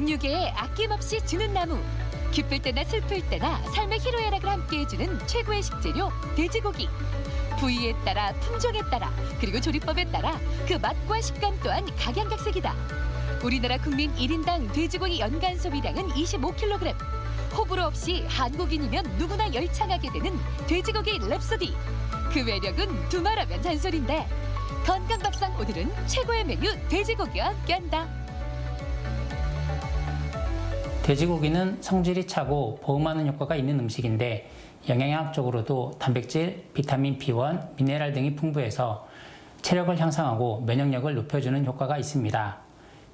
영육에 아낌없이 주는 나무. 기쁠 때나 슬플 때나 삶의 희로애락을 함께해주는 최고의 식재료 돼지고기. 부위에 따라 품종에 따라 그리고 조리법에 따라 그 맛과 식감 또한 각양각색이다. 우리나라 국민 1인당 돼지고기 연간 소비량은 25kg. 호불호 없이 한국인이면 누구나 열창하게 되는 돼지고기 랩소디. 그 매력은 두말하면 잔소리인데 건강밥상 오늘은 최고의 메뉴 돼지고기와 함께한다. 돼지고기는 성질이 차고 보음하는 효과가 있는 음식인데 영양학적으로도 단백질, 비타민 B1, 미네랄 등이 풍부해서 체력을 향상하고 면역력을 높여주는 효과가 있습니다.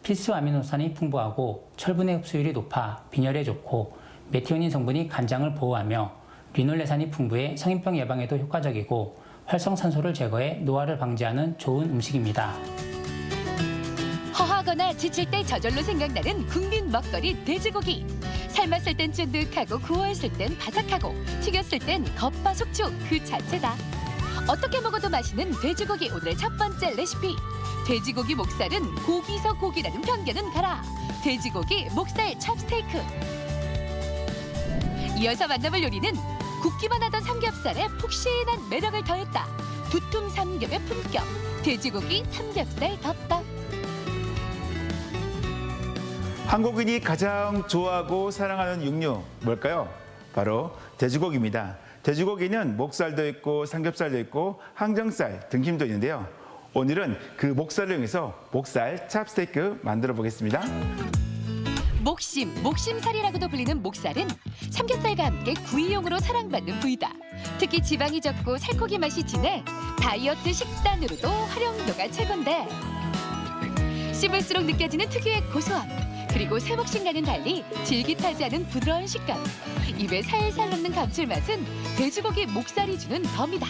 필수 아미노산이 풍부하고 철분의 흡수율이 높아 빈혈에 좋고 메티오닌 성분이 간장을 보호하며 리놀레산이 풍부해 성인병 예방에도 효과적이고 활성산소를 제거해 노화를 방지하는 좋은 음식입니다. 허하거나 지칠 때 저절로 생각나는 국민 먹거리 돼지고기. 삶았을 땐 쫀득하고 구웠을 땐 바삭하고 튀겼을 땐 겉바속촉 그 자체다. 어떻게 먹어도 맛있는 돼지고기 오늘의 첫 번째 레시피. 돼지고기 목살은 고기서 고기라는 편견은 가라. 돼지고기 목살 찹스테이크. 이어서 만나볼 요리는 굽기만 하던 삼겹살에 푹신한 매력을 더했다. 두툼 삼겹의 품격. 돼지고기 삼겹살 덮밥. 한국인이 가장 좋아하고 사랑하는 육류 뭘까요? 바로 돼지고기입니다. 돼지고기는 목살도 있고 삼겹살도 있고 항정살, 등심도 있는데요. 오늘은 그 목살을 이용해서 목살 찹스테이크 만들어 보겠습니다. 목심살이라고도 불리는 목살은 삼겹살과 함께 구이용으로 사랑받는 부위다. 특히 지방이 적고 살코기 맛이 진해 다이어트 식단으로도 활용도가 최고인데 씹을수록 느껴지는 특유의 고소함. 그리고 새목신과는 달리 질깃하지 않은 부드러운 식감. 입에 살살 녹는 감칠맛은 돼지고기 목살이 주는 덤이다.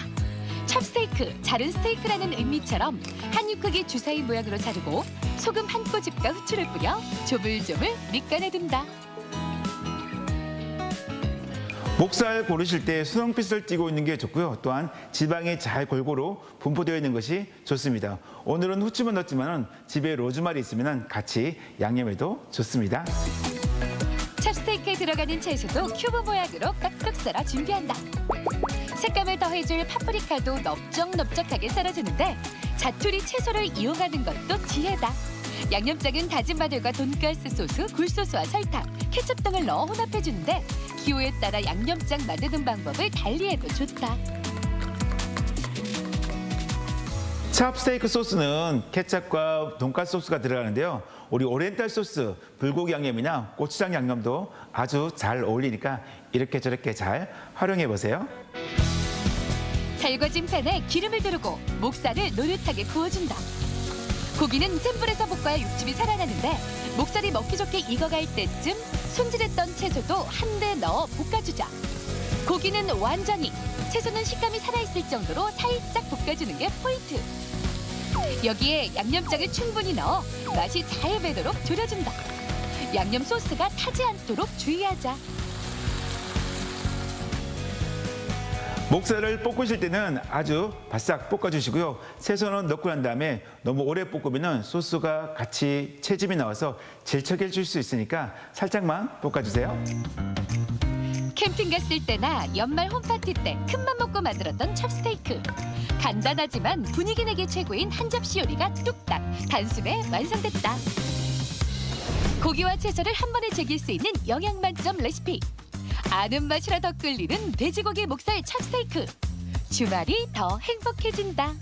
찹스테이크, 자른 스테이크라는 의미처럼 한 입 크기 주사위 모양으로 자르고 소금 한 꼬집과 후추를 뿌려 조물조물 밑간해둔다. 목살 고르실 때 수능빛을 띠고 있는 게 좋고요. 또한 지방이 잘 골고루 분포되어 있는 것이 좋습니다. 오늘은 후추만 넣었지만 집에 로즈마리 있으면 같이 양념해도 좋습니다. 찹스테이크에 들어가는 채소도 큐브 모양으로 깍둑 썰어 준비한다. 색감을 더해줄 파프리카도 넓적넓적하게 썰어주는데 자투리 채소를 이용하는 것도 지혜다. 양념장은 다진 마늘과 돈가스 소스, 굴소스와 설탕, 케첩 등을 넣어 혼합해주는데 기호에 따라 양념장 만드는 방법을 달리해도 좋다. 찹스테이크 소스는 케첩과 돈가스 소스가 들어가는데요. 우리 오리엔탈 소스, 불고기 양념이나 고추장 양념도 아주 잘 어울리니까 이렇게 저렇게 잘 활용해 보세요. 달궈진 팬에 기름을 두르고 목살을 노릇하게 구워준다. 고기는 센 불에서 볶아야 육즙이 살아나는데 목살이 먹기 좋게 익어갈 때쯤 손질했던 채소도 한데 넣어 볶아주자. 고기는 완전히, 채소는 식감이 살아있을 정도로 살짝 볶아주는 게 포인트. 여기에 양념장을 충분히 넣어 맛이 잘 배도록 졸여준다. 양념 소스가 타지 않도록 주의하자. 목살을 볶으실 때는 아주 바싹 볶아주시고요. 채소는 넣고 난 다음에 너무 오래 볶으면 소스가 같이 채즙이 나와서 질척해질 수 있으니까 살짝만 볶아주세요. 캠핑 갔을 때나 연말 홈파티 때 큰맘 먹고 만들었던 찹스테이크. 간단하지만 분위기 내기 최고인 한 접시 요리가 뚝딱 단숨에 완성됐다. 고기와 채소를 한 번에 즐길 수 있는 영양 만점 레시피. 아는 맛이라 더 끌리는 돼지고기 목살 찹스테이크. 주말이 더 행복해진다.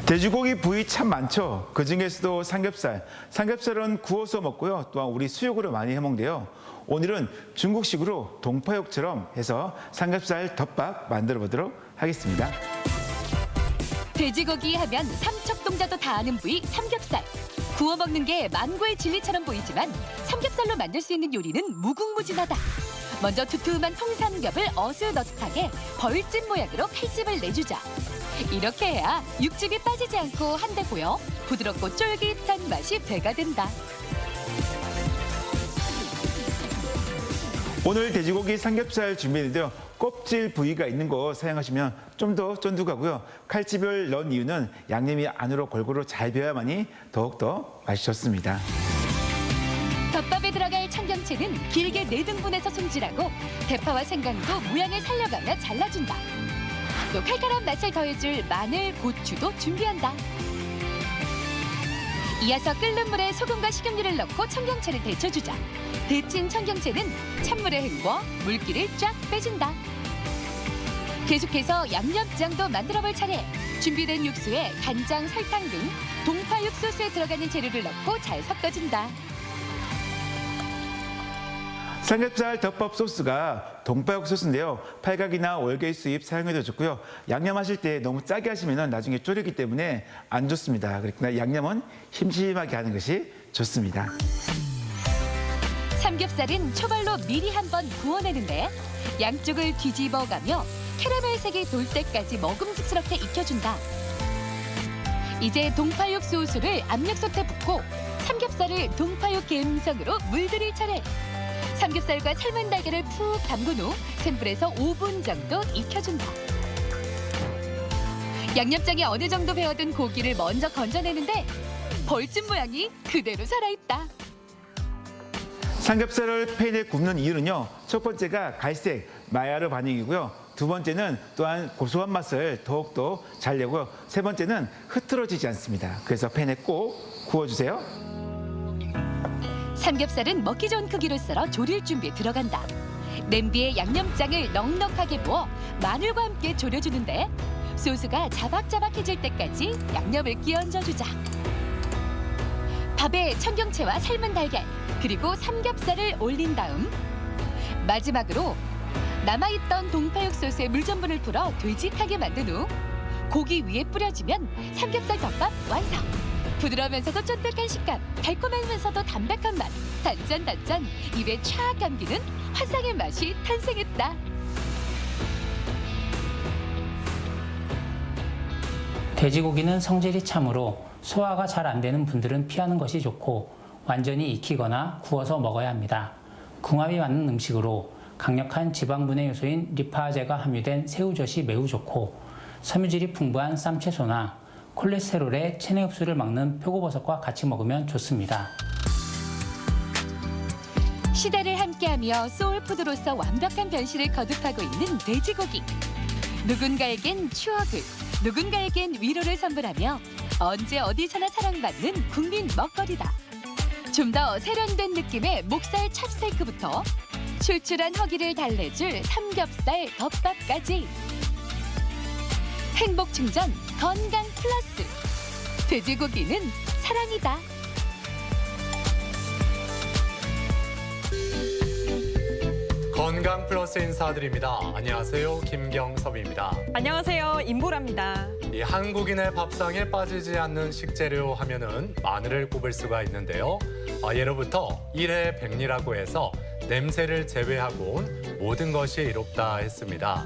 돼지고기 부위 참 많죠. 그중에서도 삼겹살. 삼겹살은 구워서 먹고요. 또한 우리 수육으로 많이 해먹는데요. 오늘은 중국식으로 동파육처럼 해서 삼겹살 덮밥 만들어 보도록 하겠습니다. 돼지고기 하면 삼척동자도 다 아는 부위 삼겹살. 구워 먹는 게 만고의 진리처럼 보이지만 삼겹살로 만들 수 있는 요리는 무궁무진하다. 먼저 두툼한 통삼겹을 어슷어슷하게 벌집 모양으로 칼집을 내주자. 이렇게 해야 육즙이 빠지지 않고 한데 보여 부드럽고 쫄깃한 맛이 배가 된다. 오늘 돼지고기 삼겹살 준비했는데요. 껍질 부위가 있는 거 사용하시면 좀 더 쫀득하고요. 칼집을 넣은 이유는 양념이 안으로 골고루 잘 배어야만이 더욱더 맛이 좋습니다. 덮밥에 들어갈 청경채는 길게 4등분해서 손질하고 대파와 생강도 모양을 살려가며 잘라준다. 또 칼칼한 맛을 더해줄 마늘, 고추도 준비한다. 이어서 끓는 물에 소금과 식용유를 넣고 청경채를 데쳐주자. 데친 청경채는 찬물에 헹궈 물기를 쫙 빼준다. 계속해서 양념장도 만들어볼 차례. 준비된 육수에 간장, 설탕 등 동파육 소스에 들어가는 재료를 넣고 잘 섞어준다. 삼겹살 덮밥 소스가 동파육 소스인데요. 팔각이나 월계 수잎 사용해도 좋고요. 양념하실 때 너무 짜게 하시면 나중에 졸이기 때문에 안 좋습니다. 그러니까 양념은 심심하게 하는 것이 좋습니다. 삼겹살은 초벌로 미리 한번 구워내는데 양쪽을 뒤집어가며 캐러멜색이 돌 때까지 먹음직스럽게 익혀준다. 이제 동파육 소스를 압력솥에 붓고 삼겹살을 동파육 갬성으로 물들일 차례. 삼겹살과 삶은 달걀을 푹 담근 후 센 불에서 5분 정도 익혀준다. 양념장이 어느 정도 배어든 고기를 먼저 건져내는데 벌집 모양이 그대로 살아있다. 삼겹살을 팬에 굽는 이유는요. 첫 번째가 갈색, 마야르 반응이고요. 두 번째는 또한 고소한 맛을 더욱더 잘 내고요. 세 번째는 흐트러지지 않습니다. 그래서 팬에 꼭 구워주세요. 삼겹살은 먹기 좋은 크기로 썰어 조릴 준비에 들어간다. 냄비에 양념장을 넉넉하게 부어 마늘과 함께 졸여주는데 소스가 자박자박해질 때까지 양념을 끼얹어주자. 밥에 청경채와 삶은 달걀 그리고 삼겹살을 올린 다음 마지막으로 남아있던 동파육 소스에 물 전분을 풀어 되직하게 만든 후 고기 위에 뿌려주면 삼겹살 덮밥 완성! 부드러우면서도 쫀득한 식감, 달콤하면서도 담백한 맛, 단짠단짠 입에 촥 감기는 환상의 맛이 탄생했다. 돼지고기는 성질이 차므로 소화가 잘 안 되는 분들은 피하는 것이 좋고 완전히 익히거나 구워서 먹어야 합니다. 궁합이 맞는 음식으로 강력한 지방분해 요소인 리파제가 함유된 새우젓이 매우 좋고 섬유질이 풍부한 쌈채소나 콜레스테롤의 체내 흡수를 막는 표고버섯과 같이 먹으면 좋습니다. 시대를 함께하며 소울푸드로서 완벽한 변신을 거듭하고 있는 돼지고기. 누군가에겐 추억을, 누군가에겐 위로를 선물하며 언제 어디서나 사랑받는 국민 먹거리다. 좀 더 세련된 느낌의 목살 찹스테이크부터 출출한 허기를 달래줄 삼겹살 덮밥까지. 행복 충전, 건강 플러스. 돼지고기는 사랑이다. 건강 플러스 인사드립니다. 안녕하세요. 김경섭입니다. 안녕하세요. 임보라입니다. 이 한국인의 밥상에 빠지지 않는 식재료 하면은 마늘을 꼽을 수가 있는데요. 예로부터 일해백리라고 해서 냄새를 제외하고는 모든 것이 이롭다 했습니다.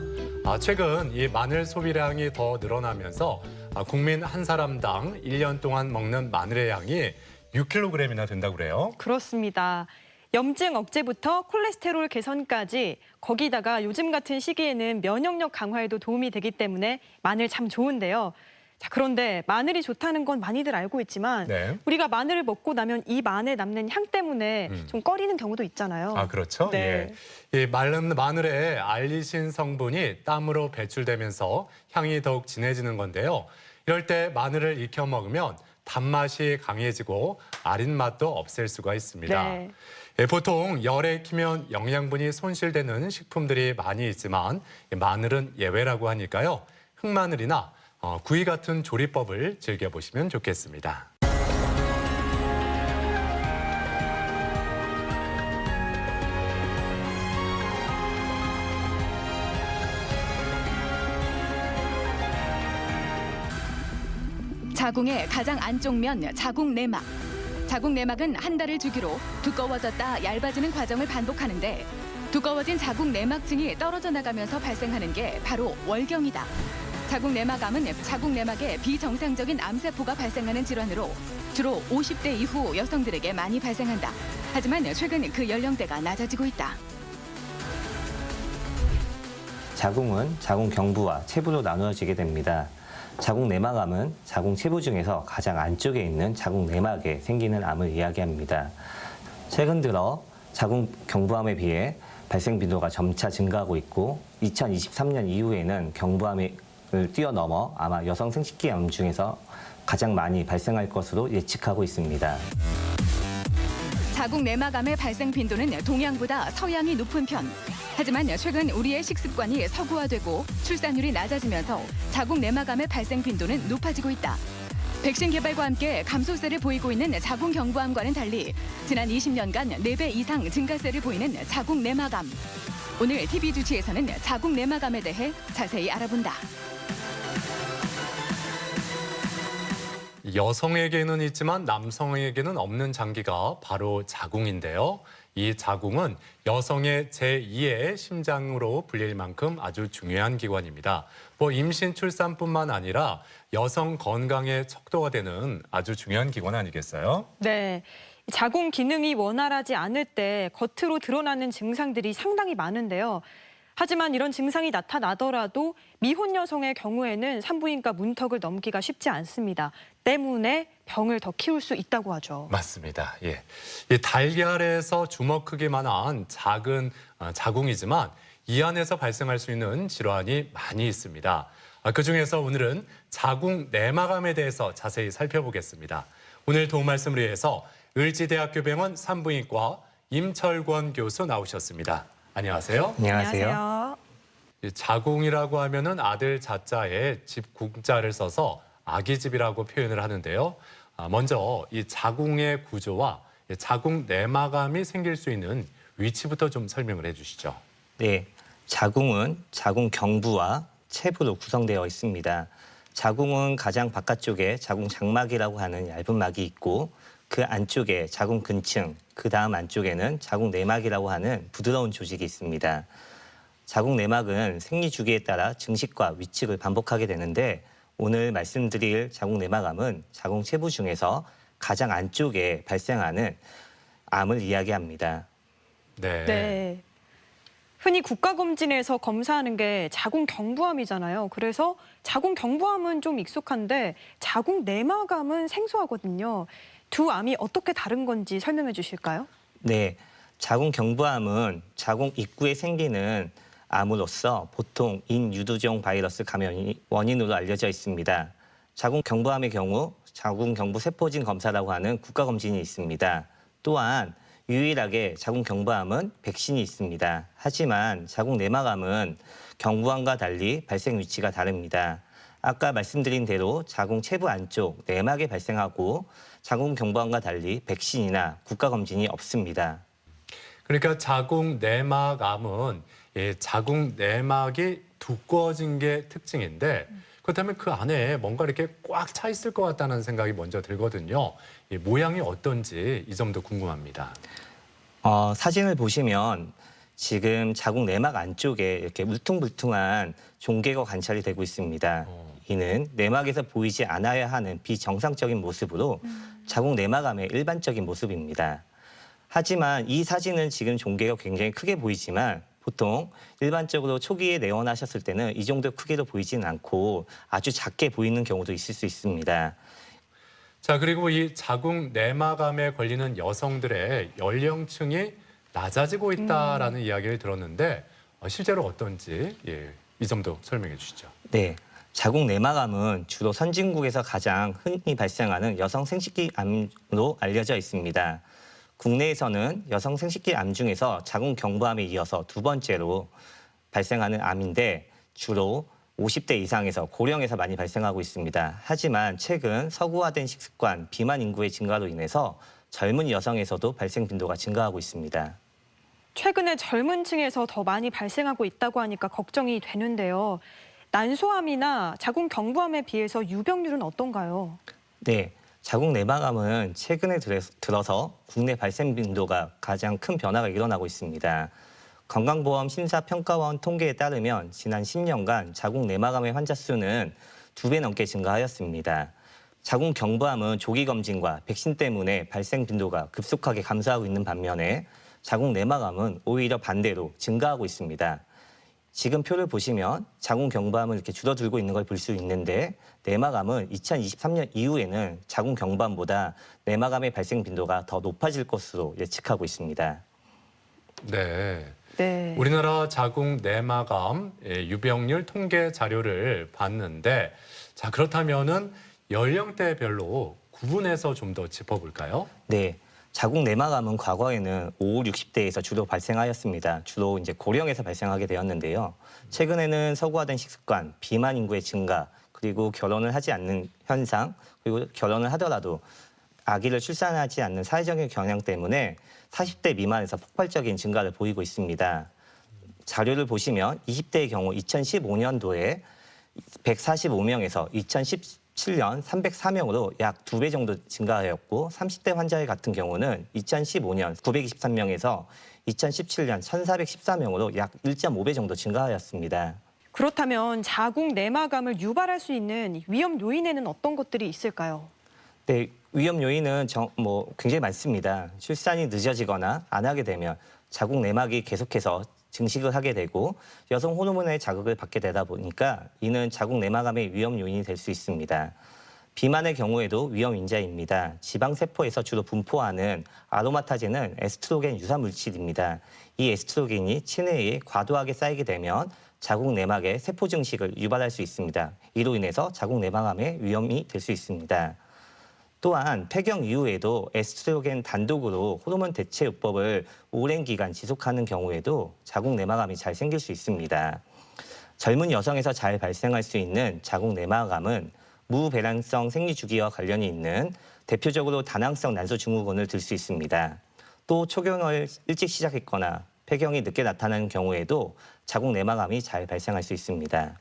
최근 이 마늘 소비량이 더 늘어나면서 국민 한 사람당 1년 동안 먹는 마늘의 양이 6kg이나 된다고 그래요. 그렇습니다. 염증 억제부터 콜레스테롤 개선까지 거기다가 요즘 같은 시기에는 면역력 강화에도 도움이 되기 때문에 마늘 참 좋은데요. 자, 그런데 마늘이 좋다는 건 많이들 알고 있지만 네. 우리가 마늘을 먹고 나면 입 안에 남는 향 때문에 좀 꺼리는 경우도 있잖아요. 그렇죠. 네. 예. 이 마른 마늘에 알리신 성분이 땀으로 배출되면서 향이 더욱 진해지는 건데요. 이럴 때 마늘을 익혀 먹으면 단맛이 강해지고 아린 맛도 없앨 수가 있습니다. 네. 예, 보통 열에 익히면 영양분이 손실되는 식품들이 많이 있지만 마늘은 예외라고 하니까요. 흑마늘이나 구이 같은 조리법을 즐겨보시면 좋겠습니다. 자궁의 가장 안쪽 면 자궁 내막. 자궁 내막은 한 달을 주기로 두꺼워졌다 얇아지는 과정을 반복하는데 두꺼워진 자궁 내막층이 떨어져 나가면서 발생하는 게 바로 월경이다. 자궁 내막암은 자궁 내막에 비정상적인 암세포가 발생하는 질환으로 주로 50대 이후 여성들에게 많이 발생한다. 하지만 최근 그 연령대가 낮아지고 있다. 자궁은 자궁 경부와 체부로 나누어지게 됩니다. 자궁 내막암은 자궁 체부 중에서 가장 안쪽에 있는 자궁 내막에 생기는 암을 이야기합니다. 최근 들어 자궁 경부암에 비해 발생 빈도가 점차 증가하고 있고 2023년 이후에는 경부암을 뛰어넘어 아마 여성 생식기 암 중에서 가장 많이 발생할 것으로 예측하고 있습니다. 자궁 내막암의 발생 빈도는 동양보다 서양이 높은 편. 하지만 최근 우리의 식습관이 서구화되고 출산율이 낮아지면서 자궁 내막암의 발생 빈도는 높아지고 있다. 백신 개발과 함께 감소세를 보이고 있는 자궁 경부암과는 달리 지난 20년간 4배 이상 증가세를 보이는 자궁 내막암. 오늘 TV두치에서는 자궁 내막암에 대해 자세히 알아본다. 여성에게는 있지만 남성에게는 없는 장기가 바로 자궁인데요. 이 자궁은 여성의 제2의 심장으로 불릴 만큼 아주 중요한 기관입니다. 임신 출산뿐만 아니라 여성 건강의 척도가 되는 아주 중요한 기관 아니겠어요? 네. 자궁 기능이 원활하지 않을 때 겉으로 드러나는 증상들이 상당히 많은데요. 하지만 이런 증상이 나타나더라도 미혼 여성의 경우에는 산부인과 문턱을 넘기가 쉽지 않습니다. 때문에 병을 더 키울 수 있다고 하죠. 맞습니다. 예. 이 달걀에서 주먹 크기만한 작은 자궁이지만 이 안에서 발생할 수 있는 질환이 많이 있습니다. 그중에서 오늘은 자궁 내막암에 대해서 자세히 살펴보겠습니다. 오늘 도움 말씀을 위해서 을지대학교 병원 산부인과 임철권 교수 나오셨습니다. 안녕하세요. 안녕하세요. 이 자궁이라고 하면은 아들 자자에 집 궁자를 써서 아기집이라고 표현을 하는데요. 먼저 이 자궁의 구조와 자궁 내막암이 생길 수 있는 위치부터 좀 설명을 해주시죠. 네, 자궁은 자궁 경부와 체부로 구성되어 있습니다. 자궁은 가장 바깥쪽에 자궁 장막이라고 하는 얇은 막이 있고 그 안쪽에 자궁 근층, 그 다음 안쪽에는 자궁 내막이라고 하는 부드러운 조직이 있습니다. 자궁 내막은 생리 주기에 따라 증식과 위축을 반복하게 되는데 오늘 말씀드릴 자궁 내막암은 자궁 체부 중에서 가장 안쪽에 발생하는 암을 이야기합니다. 네. 네. 흔히 국가검진에서 검사하는 게 자궁 경부암이잖아요. 그래서 자궁 경부암은 좀 익숙한데 자궁 내막암은 생소하거든요. 두 암이 어떻게 다른 건지 설명해 주실까요? 네, 자궁 경부암은 자궁 입구에 생기는 암으로서 보통 인유두종 바이러스 감염이 원인으로 알려져 있습니다. 자궁 경부암의 경우 자궁 경부 세포진 검사라고 하는 국가검진이 있습니다. 또한 유일하게 자궁 경부암은 백신이 있습니다. 하지만 자궁 내막암은 경부암과 달리 발생 위치가 다릅니다. 아까 말씀드린 대로 자궁 체부 안쪽 내막에 발생하고 자궁 경부암과 달리 백신이나 국가검진이 없습니다. 그러니까 자궁 내막암은 자궁 내막이 두꺼워진 게 특징인데 그렇다면 그 안에 뭔가 이렇게 꽉 차 있을 것 같다는 생각이 먼저 들거든요. 모양이 어떤지 이 점도 궁금합니다. 사진을 보시면 지금 자궁 내막 안쪽에 이렇게 울퉁불퉁한 종개가 관찰이 되고 있습니다. 이는 내막에서 보이지 않아야 하는 비정상적인 모습으로 자궁 내막암의 일반적인 모습입니다. 하지만 이 사진은 지금 종개가 굉장히 크게 보이지만 보통 일반적으로 초기에 내원하셨을 때는 이 정도 크기로 보이지는 않고 아주 작게 보이는 경우도 있을 수 있습니다. 자, 그리고 이 자궁 내막암에 걸리는 여성들의 연령층이 낮아지고 있다라는 이야기를 들었는데 실제로 어떤지 이 점도 설명해 주시죠. 네, 자궁 내막암은 주로 선진국에서 가장 흔히 발생하는 여성 생식기 암으로 알려져 있습니다. 국내에서는 여성 생식기 암 중에서 자궁 경부암에 이어서 두 번째로 발생하는 암인데 주로 50대 이상에서 고령에서 많이 발생하고 있습니다. 하지만 최근 서구화된 식습관, 비만 인구의 증가로 인해서 젊은 여성에서도 발생 빈도가 증가하고 있습니다. 최근에 젊은 층에서 더 많이 발생하고 있다고 하니까 걱정이 되는데요. 난소암이나 자궁 경부암에 비해서 유병률은 어떤가요? 네, 자궁 내막암은 최근에 들어서 국내 발생 빈도가 가장 큰 변화가 일어나고 있습니다. 건강보험 심사평가원 통계에 따르면 지난 10년간 자궁 내막암의 환자 수는 2배 넘게 증가하였습니다. 자궁 경부암은 조기 검진과 백신 때문에 발생 빈도가 급속하게 감소하고 있는 반면에 자궁 내막암은 오히려 반대로 증가하고 있습니다. 지금 표를 보시면 자궁 경부암은 이렇게 줄어들고 있는 걸 볼 수 있는데 내막암은 2023년 이후에는 자궁 경부암보다 내막암의 발생 빈도가 더 높아질 것으로 예측하고 있습니다. 네. 네. 우리나라 자궁 내막암 유병률 통계 자료를 봤는데 자 그렇다면은 연령대별로 구분해서 좀 더 짚어볼까요? 네. 자궁 내막암은 과거에는 5, 60대에서 주로 발생하였습니다. 주로 이제 고령에서 발생하게 되었는데요. 최근에는 서구화된 식습관, 비만 인구의 증가, 그리고 결혼을 하지 않는 현상, 그리고 결혼을 하더라도 아기를 출산하지 않는 사회적인 경향 때문에 40대 미만에서 폭발적인 증가를 보이고 있습니다. 자료를 보시면 20대의 경우 2015년도에 145명에서 2017년 304명으로 약 2배 정도 증가하였고 30대 환자의 같은 경우는 2015년 923명에서 2017년 1414명으로 약 1.5배 정도 증가하였습니다. 그렇다면 자궁 내막암을 유발할 수 있는 위험 요인에는 어떤 것들이 있을까요? 네, 위험 요인은 굉장히 많습니다. 출산이 늦어지거나 안 하게 되면 자궁 내막이 계속해서 증식을 하게 되고 여성 호르몬의 자극을 받게 되다 보니까 이는 자궁 내막암의 위험 요인이 될 수 있습니다. 비만의 경우에도 위험 인자입니다. 지방세포에서 주로 분포하는 아로마타제는 에스트로겐 유사 물질입니다. 이 에스트로겐이 체내에 과도하게 쌓이게 되면 자궁 내막의 세포 증식을 유발할 수 있습니다. 이로 인해서 자궁 내막암의 위험이 될 수 있습니다. 또한 폐경 이후에도 에스트로겐 단독으로 호르몬 대체요법을 오랜 기간 지속하는 경우에도 자궁 내막암이 잘 생길 수 있습니다. 젊은 여성에서 잘 발생할 수 있는 자궁 내막암은 무배란성 생리 주기와 관련이 있는 대표적으로 다낭성 난소 증후군을 들 수 있습니다. 또 초경을 일찍 시작했거나 폐경이 늦게 나타나는 경우에도 자궁 내막암이 잘 발생할 수 있습니다.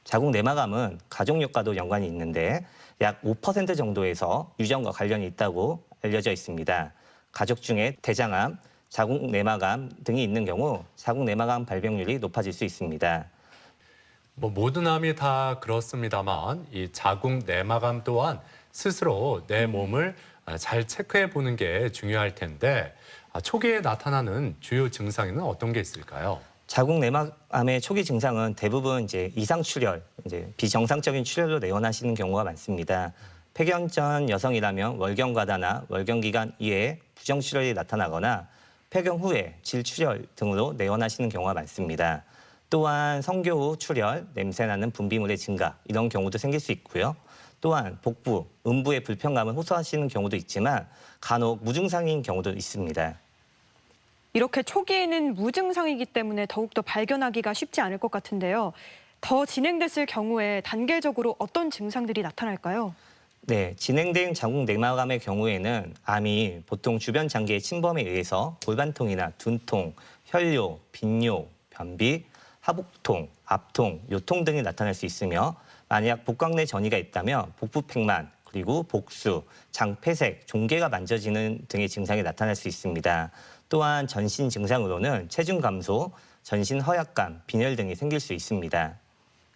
자궁 내막암은 가족력과도 연관이 있는데 약 5% 정도에서 유전과 관련이 있다고 알려져 있습니다. 가족 중에 대장암, 자궁 내막암 등이 있는 경우 자궁 내막암 발병률이 높아질 수 있습니다. 모든 암이 다 그렇습니다만 이 자궁 내막암 또한 스스로 내 몸을 잘 체크해 보는 게 중요할 텐데 초기에 나타나는 주요 증상에는 어떤 게 있을까요? 자궁 내막암의 초기 증상은 대부분 이제 이상 출혈, 비정상적인 출혈로 내원하시는 경우가 많습니다. 폐경 전 여성이라면 월경 과다나 월경 기간 이외에 부정 출혈이 나타나거나 폐경 후에 질 출혈 등으로 내원하시는 경우가 많습니다. 또한 성교 후 출혈, 냄새나는 분비물의 증가 이런 경우도 생길 수 있고요. 또한 복부, 음부의 불편감을 호소하시는 경우도 있지만 간혹 무증상인 경우도 있습니다. 이렇게 초기에는 무증상이기 때문에 더욱더 발견하기가 쉽지 않을 것 같은데요. 더 진행됐을 경우에 단계적으로 어떤 증상들이 나타날까요? 네, 진행된 자궁 내막암의 경우에는 암이 보통 주변 장기의 침범에 의해서 골반통이나 둔통, 혈뇨, 빈뇨, 변비, 하복통, 압통, 요통 등이 나타날 수 있으며 만약 복강 내 전이가 있다면 복부팽만, 그리고 복수, 장폐색, 종괴가 만져지는 등의 증상이 나타날 수 있습니다. 또한 전신 증상으로는 체중 감소, 전신 허약감, 빈혈 등이 생길 수 있습니다.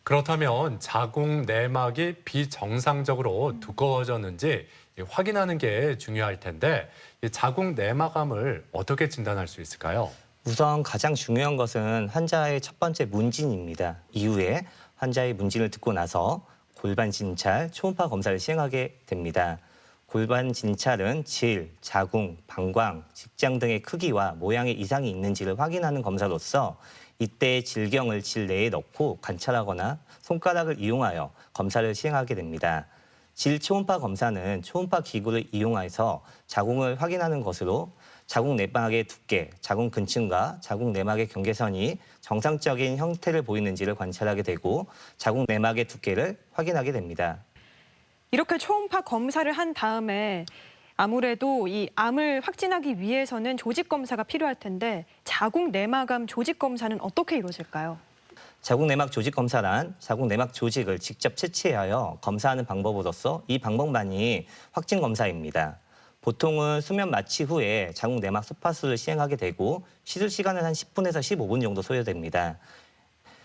그렇다면 자궁 내막이 비정상적으로 두꺼워졌는지 확인하는 게 중요할 텐데 이 자궁 내막암을 어떻게 진단할 수 있을까요? 우선 가장 중요한 것은 환자의 첫 번째 문진입니다. 이후에 환자의 문진을 듣고 나서 골반 진찰, 초음파 검사를 시행하게 됩니다. 골반 진찰은 질, 자궁, 방광, 직장 등의 크기와 모양의 이상이 있는지를 확인하는 검사로서 이때 질경을 질 내에 넣고 관찰하거나 손가락을 이용하여 검사를 시행하게 됩니다. 질 초음파 검사는 초음파 기구를 이용해서 자궁을 확인하는 것으로 자궁 내막의 두께, 자궁 근층과 자궁 내막의 경계선이 정상적인 형태를 보이는지를 관찰하게 되고 자궁 내막의 두께를 확인하게 됩니다. 이렇게 초음파 검사를 한 다음에 아무래도 이 암을 확진하기 위해서는 조직 검사가 필요할 텐데 자궁 내막암 조직 검사는 어떻게 이루어질까요? 자궁 내막 조직 검사란 자궁 내막 조직을 직접 채취하여 검사하는 방법으로서 이 방법만이 확진 검사입니다. 보통은 수면 마취 후에 자궁 내막 소파수를 시행하게 되고 시술 시간은 한 10분에서 15분 정도 소요됩니다.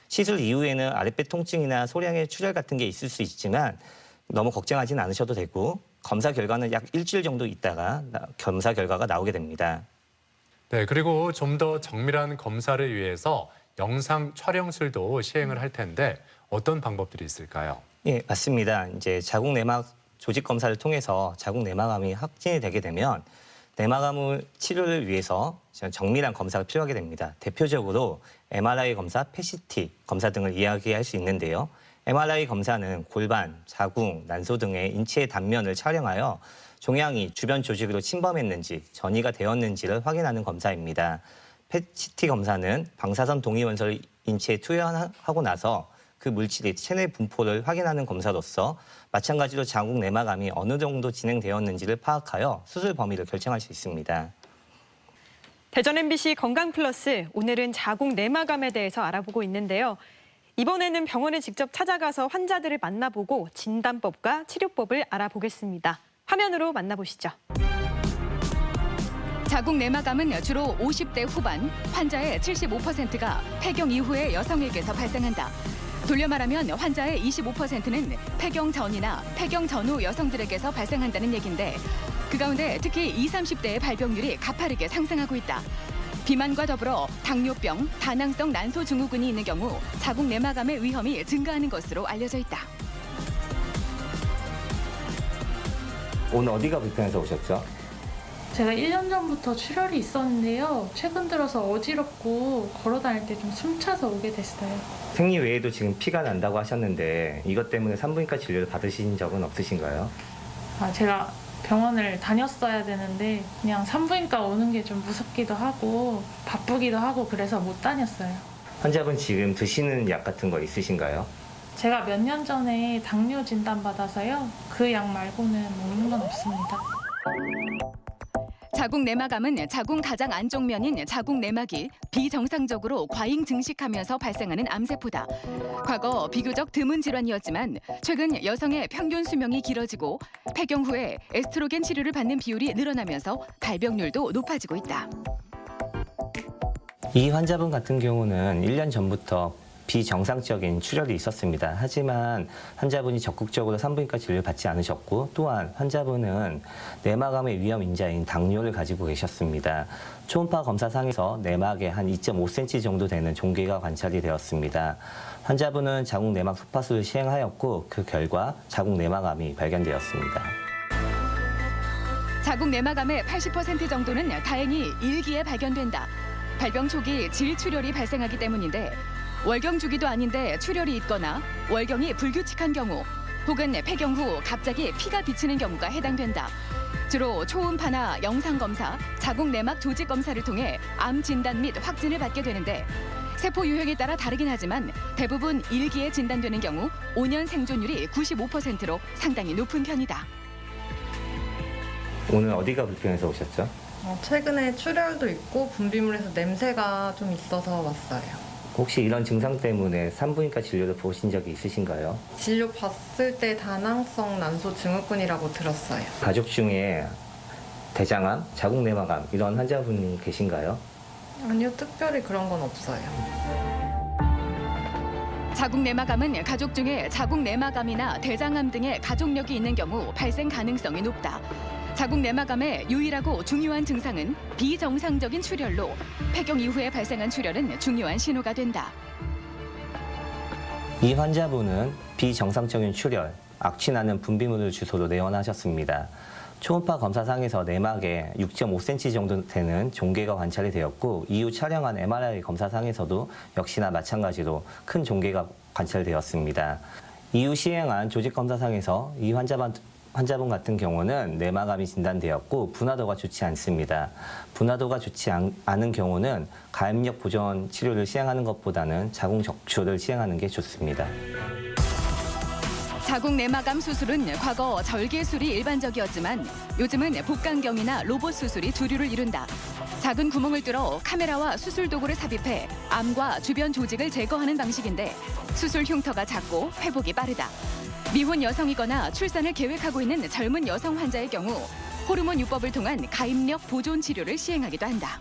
시술 이후에는 아랫배 통증이나 소량의 출혈 같은 게 있을 수 있지만 너무 걱정하지는 않으셔도 되고 검사 결과는 약 일주일 정도 있다가 검사 결과가 나오게 됩니다. 네, 그리고 좀 더 정밀한 검사를 위해서 영상 촬영술도 시행을 할 텐데 어떤 방법들이 있을까요? 예, 맞습니다. 이제 자궁 내막 조직 검사를 통해서 자궁 내막암이 확진이 되게 되면 내막암 치료를 위해서 정밀한 검사가 필요하게 됩니다. 대표적으로 MRI 검사, PET 검사 등을 이야기할 수 있는데요. MRI 검사는 골반, 자궁, 난소 등의 인체의 단면을 촬영하여 종양이 주변 조직으로 침범했는지, 전이가 되었는지를 확인하는 검사입니다. PET 검사는 방사선 동위원소를 인체에 투여하고 나서 그 물질이 체내 분포를 확인하는 검사로서 마찬가지로 자궁 내막암이 어느 정도 진행되었는지를 파악하여 수술 범위를 결정할 수 있습니다. 대전 MBC 건강플러스, 오늘은 자궁 내막암에 대해서 알아보고 있는데요. 이번에는 병원에 직접 찾아가서 환자들을 만나보고 진단법과 치료법을 알아보겠습니다. 화면으로 만나보시죠. 자궁 내막암은 주로 50대 후반, 환자의 75%가 폐경 이후의 여성에게서 발생한다. 돌려 말하면 환자의 25%는 폐경 전이나 폐경 전후 여성들에게서 발생한다는 얘긴데, 그 가운데 특히 20, 30대의 발병률이 가파르게 상승하고 있다. 비만과 더불어 당뇨병, 다낭성 난소 증후군이 있는 경우 자궁 내막암의 위험이 증가하는 것으로 알려져 있다. 오늘 어디가 불편해서 오셨죠? 제가 1년 전부터 출혈이 있었는데요. 최근 들어서 어지럽고 걸어 다닐 때 좀 숨차서 오게 됐어요. 생리 외에도 지금 피가 난다고 하셨는데 이것 때문에 산부인과 진료를 받으신 적은 없으신가요? 제가 병원을 다녔어야 되는데 그냥 산부인과 오는 게 좀 무섭기도 하고 바쁘기도 하고 그래서 못 다녔어요. 환자분 지금 드시는 약 같은 거 있으신가요? 제가 몇 년 전에 당뇨 진단 받아서요. 그 약 말고는 먹는 건 없습니다. 자궁 내막암은 자궁 가장 안쪽 면인 자궁 내막이 비정상적으로 과잉 증식하면서 발생하는 암세포다. 과거 비교적 드문 질환이었지만 최근 여성의 평균 수명이 길어지고 폐경 후에 에스트로겐 치료를 받는 비율이 늘어나면서 발병률도 높아지고 있다. 이 환자분 같은 경우는 1년 전부터 비정상적인 출혈이 있었습니다. 하지만 환자분이 적극적으로 산부인과 진료를 받지 않으셨고, 또한 환자분은 내막암의 위험 인자인 당뇨를 가지고 계셨습니다. 초음파 검사상에서 내막에 한 2.5cm 정도 되는 종괴가 관찰이 되었습니다. 환자분은 자궁 내막 소파술을 시행하였고, 그 결과 자궁 내막암이 발견되었습니다. 자궁 내막암의 80% 정도는 다행히 일기에 발견된다. 발병 초기 질출혈이 발생하기 때문인데, 월경 주기도 아닌데 출혈이 있거나 월경이 불규칙한 경우, 혹은 폐경 후 갑자기 피가 비치는 경우가 해당된다. 주로 초음파나 영상검사, 자궁 내막 조직 검사를 통해 암 진단 및 확진을 받게 되는데, 세포 유형에 따라 다르긴 하지만 대부분 일기에 진단되는 경우 5년 생존율이 95%로 상당히 높은 편이다. 오늘 어디가 불편해서 오셨죠? 최근에 출혈도 있고 분비물에서 냄새가 좀 있어서 왔어요. 혹시 이런 증상 때문에 산부인과 진료를 보신 적이 있으신가요? 진료 봤을 때 다낭성 난소 증후군이라고 들었어요. 가족 중에 대장암, 자궁 내막암 이런 환자분이 계신가요? 아니요, 특별히 그런 건 없어요. 자궁 내막암은 가족 중에 자궁 내막암이나 대장암 등의 가족력이 있는 경우 발생 가능성이 높다. 자궁 내막암의 유일하고 중요한 증상은 비정상적인 출혈로 폐경 이후에 발생한 출혈은 중요한 신호가 된다. 이 환자분은 비정상적인 출혈, 악취나는 분비물을 주소로 내원하셨습니다. 초음파 검사상에서 내막에 6.5cm 정도 되는 종괴가 관찰이 되었고, 이후 촬영한 MRI 검사상에서도 역시나 마찬가지로 큰 종괴가 관찰되었습니다. 이후 시행한 조직 검사상에서 이 환자분 같은 경우는 내막암이 진단되었고 분화도가 좋지 않습니다. 분화도가 좋지 않은 경우는 가압력 보존 치료를 시행하는 것보다는 자궁 적출을 시행하는 게 좋습니다. 자궁 내막암 수술은 과거 절개술이 일반적이었지만 요즘은 복강경이나 로봇 수술이 주류를 이룬다. 작은 구멍을 뚫어 카메라와 수술 도구를 삽입해 암과 주변 조직을 제거하는 방식인데, 수술 흉터가 작고 회복이 빠르다. 미혼 여성이거나 출산을 계획하고 있는 젊은 여성 환자의 경우 호르몬 요법을 통한 가입력 보존 치료를 시행하기도 한다.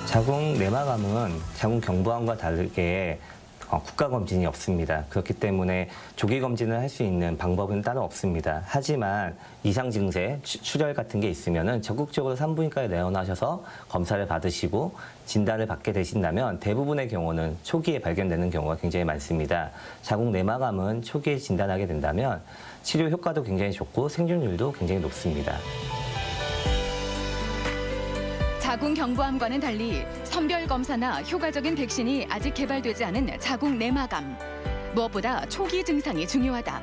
자궁 내막암은 자궁 경부암과 다르게 국가 검진이 없습니다. 그렇기 때문에 조기 검진을 할 수 있는 방법은 따로 없습니다. 하지만 이상 증세, 출혈 같은 게 있으면은 적극적으로 산부인과에 내원하셔서 검사를 받으시고 진단을 받게 되신다면 대부분의 경우는 초기에 발견되는 경우가 굉장히 많습니다. 자궁 내막암은 초기에 진단하게 된다면 치료 효과도 굉장히 좋고 생존율도 굉장히 높습니다. 자궁 경부암과는 달리 선별 검사나 효과적인 백신이 아직 개발되지 않은 자궁 내막암. 무엇보다 초기 증상이 중요하다.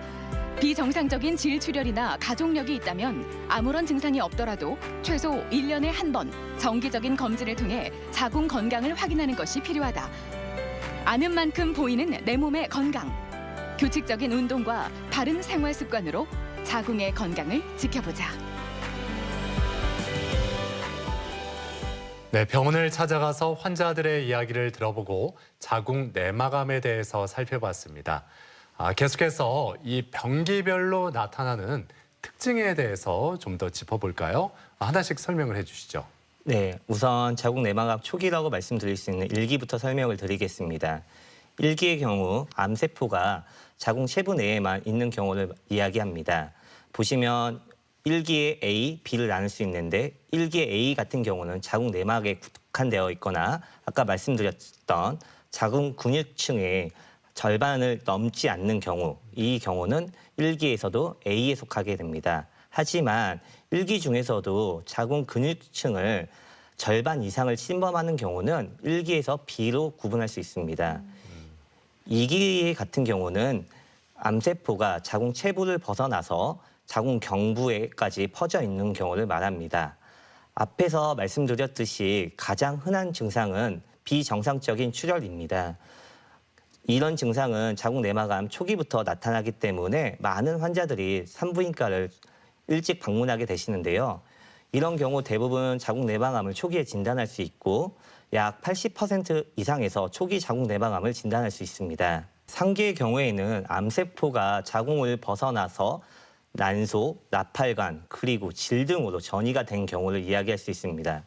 비정상적인 질출혈이나 가족력이 있다면 아무런 증상이 없더라도 최소 1년에 한 번 정기적인 검진을 통해 자궁 건강을 확인하는 것이 필요하다. 아는 만큼 보이는 내 몸의 건강. 규칙적인 운동과 바른 생활 습관으로 자궁의 건강을 지켜보자. 네, 병원을 찾아가서 환자들의 이야기를 들어보고 자궁 내막암에 대해서 살펴봤습니다. 계속해서 이 병기별로 나타나는 특징에 대해서 좀 더 짚어볼까요? 하나씩 설명을 해주시죠. 네, 우선 자궁 내막암 초기라고 말씀드릴 수 있는 1기부터 설명을 드리겠습니다. 1기의 경우 암세포가 자궁 체부 내에만 있는 경우를 이야기합니다. 보시면 1기에 A, B를 나눌 수 있는데 1기의 A 같은 경우는 자궁 내막에 국한되어 있거나 아까 말씀드렸던 자궁 근육층의 절반을 넘지 않는 경우, 이 경우는 1기에서도 A에 속하게 됩니다. 하지만 1기 중에서도 자궁 근육층을 절반 이상을 침범하는 경우는 1기에서 B로 구분할 수 있습니다. 2기 같은 경우는 암세포가 자궁 체부를 벗어나서 자궁 경부에까지 퍼져 있는 경우를 말합니다. 앞에서 말씀드렸듯이 가장 흔한 증상은 비정상적인 출혈입니다. 이런 증상은 자궁 내막암 초기부터 나타나기 때문에 많은 환자들이 산부인과를 일찍 방문하게 되시는데요. 이런 경우 대부분 자궁 내막암을 초기에 진단할 수 있고 약 80% 이상에서 초기 자궁 내막암을 진단할 수 있습니다. 3기의 경우에는 암세포가 자궁을 벗어나서 난소, 나팔관, 그리고 질 등으로 전이가 된 경우를 이야기할 수 있습니다.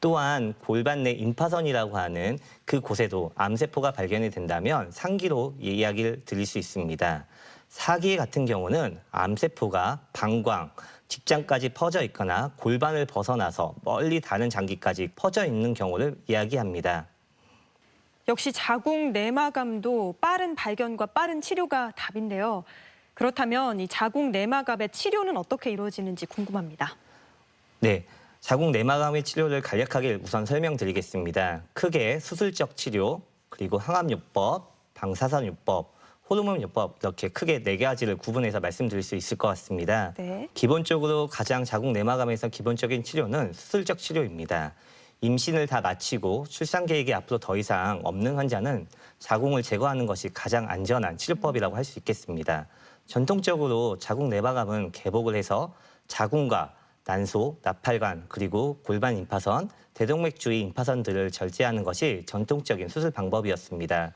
또한 골반 내 임파선이라고 하는 그곳에도 암세포가 발견이 된다면 3기로 이야기를 드릴 수 있습니다. 4기 같은 경우는 암세포가 방광, 직장까지 퍼져 있거나 골반을 벗어나서 멀리 다른 장기까지 퍼져 있는 경우를 이야기합니다. 역시 자궁 내막암도 빠른 발견과 빠른 치료가 답인데요. 그렇다면 이 자궁 내막암의 치료는 어떻게 이루어지는지 궁금합니다. 네, 자궁 내막암의 치료를 간략하게 우선 설명드리겠습니다. 크게 수술적 치료, 그리고 항암요법, 방사선요법, 호르몬요법 이렇게 크게 4가지를 구분해서 말씀드릴 수 있을 것 같습니다. 네. 기본적으로 가장 자궁 내막암에서 기본적인 치료는 수술적 치료입니다. 임신을 다 마치고 출산 계획이 앞으로 더 이상 없는 환자는 자궁을 제거하는 것이 가장 안전한 치료법이라고 할 수 있겠습니다. 전통적으로 자궁 내막암은 개복을 해서 자궁과 난소, 나팔관, 그리고 골반 임파선, 대동맥 주위 임파선들을 절제하는 것이 전통적인 수술 방법이었습니다.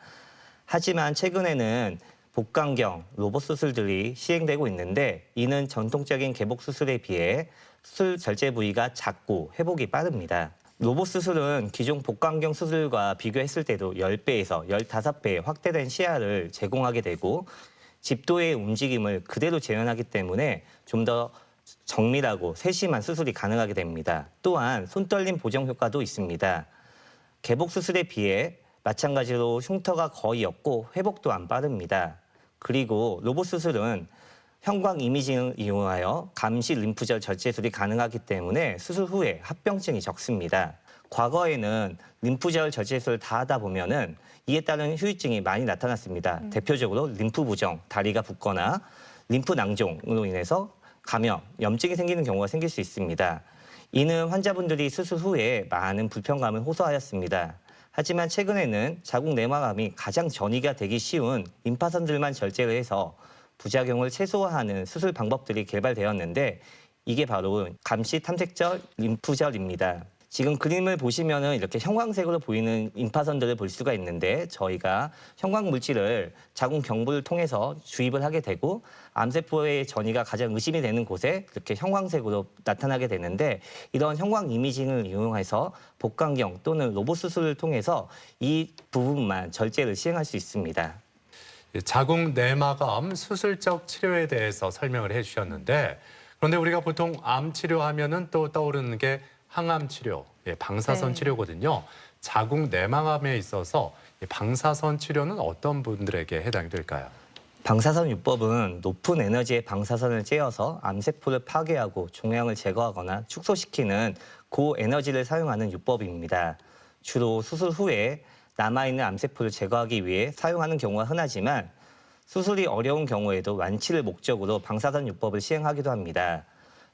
하지만 최근에는 복강경, 로봇 수술들이 시행되고 있는데 이는 전통적인 개복 수술에 비해 수술 절제 부위가 작고 회복이 빠릅니다. 로봇 수술은 기존 복강경 수술과 비교했을 때도 10배에서 15배 확대된 시야를 제공하게 되고 집도의 움직임을 그대로 재현하기 때문에 좀 더 정밀하고 세심한 수술이 가능하게 됩니다. 또한 손떨림 보정 효과도 있습니다. 개복 수술에 비해 마찬가지로 흉터가 거의 없고 회복도 안 빠릅니다. 그리고 로봇 수술은 형광 이미징을 이용하여 감시 림프절 절제술이 가능하기 때문에 수술 후에 합병증이 적습니다. 과거에는 림프절 절제술을 다 하다 보면은 이에 따른 후유증이 많이 나타났습니다. 대표적으로 림프 부종, 다리가 붓거나 림프 낭종으로 인해서 감염, 염증이 생기는 경우가 생길 수 있습니다. 이는 환자분들이 수술 후에 많은 불편감을 호소하였습니다. 하지만 최근에는 자궁 내막암이 가장 전이가 되기 쉬운 임파선들만 절제를 해서 부작용을 최소화하는 수술 방법들이 개발되었는데 이게 바로 감시 탐색절 림프절입니다. 지금 그림을 보시면은 이렇게 형광색으로 보이는 임파선들을 볼 수가 있는데 저희가 형광 물질을 자궁 경부를 통해서 주입을 하게 되고 암세포의 전이가 가장 의심이 되는 곳에 이렇게 형광색으로 나타나게 되는데 이런 형광 이미징을 이용해서 복강경 또는 로봇 수술을 통해서 이 부분만 절제를 시행할 수 있습니다. 자궁 내막암 수술적 치료에 대해서 설명을 해주셨는데 그런데 우리가 보통 암 치료하면은 또 떠오르는 게 항암 치료, 방사선 네. 치료거든요. 자궁 내막암에 있어서 이 방사선 치료는 어떤 분들에게 해당이 될까요? 방사선 요법은 높은 에너지의 방사선을 쬐어서 암세포를 파괴하고 종양을 제거하거나 축소시키는 고에너지를 사용하는 요법입니다. 주로 수술 후에 남아있는 암세포를 제거하기 위해 사용하는 경우가 흔하지만 수술이 어려운 경우에도 완치를 목적으로 방사선 요법을 시행하기도 합니다.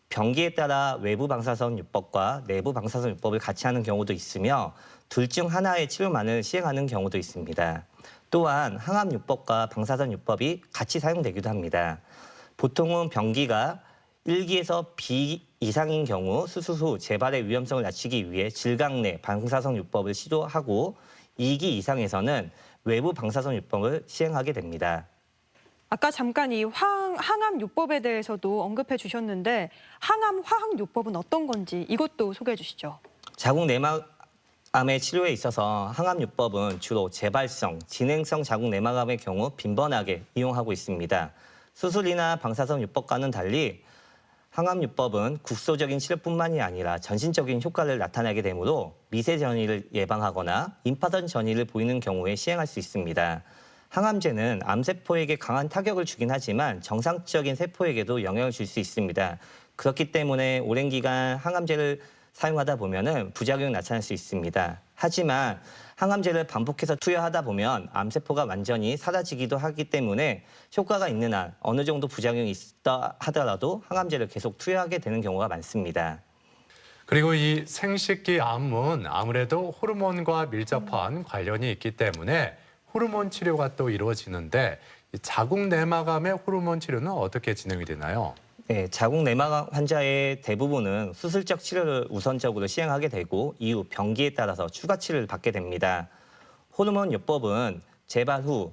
병기에 따라 외부 방사선 요법과 내부 방사선 요법을 같이 하는 경우도 있으며 둘 중 하나의 치료만을 시행하는 경우도 있습니다. 또한 항암 요법과 방사선 요법이 같이 사용되기도 합니다. 보통은 병기가 1기에서 B 이상인 경우 수술 후 재발의 위험성을 낮추기 위해 질강 내 방사선 요법을 시도하고 2기 이상에서는 외부 방사선 요법을 시행하게 됩니다. 아까 잠깐 이 항암 요법에 대해서도 언급해 주셨는데 항암 화학 요법은 어떤 건지 이것도 소개해 주시죠. 자궁 내막암의 치료에 있어서 항암 요법은 주로 재발성, 진행성 자궁 내막암의 경우 빈번하게 이용하고 있습니다. 수술이나 방사선 요법과는 달리 항암 요법은 국소적인 치료뿐만이 아니라 전신적인 효과를 나타내게 되므로 미세 전이를 예방하거나 임파선 전이를 보이는 경우에 시행할 수 있습니다. 항암제는 암세포에게 강한 타격을 주긴 하지만 정상적인 세포에게도 영향을 줄 수 있습니다. 그렇기 때문에 오랜 기간 항암제를 사용하다 보면 부작용이 나타날 수 있습니다. 하지만 항암제를 반복해서 투여하다 보면 암세포가 완전히 사라지기도 하기 때문에 효과가 있는 한 어느 정도 부작용이 있다 하더라도 항암제를 계속 투여하게 되는 경우가 많습니다. 그리고 이 생식기 암은 아무래도 호르몬과 밀접한 관련이 있기 때문에 호르몬 치료가 또 이루어지는데 이 자궁 내막암의 호르몬 치료는 어떻게 진행이 되나요? 네, 자궁 내막암 환자의 대부분은 수술적 치료를 우선적으로 시행하게 되고 이후 병기에 따라서 추가 치료를 받게 됩니다. 호르몬 요법은 재발 후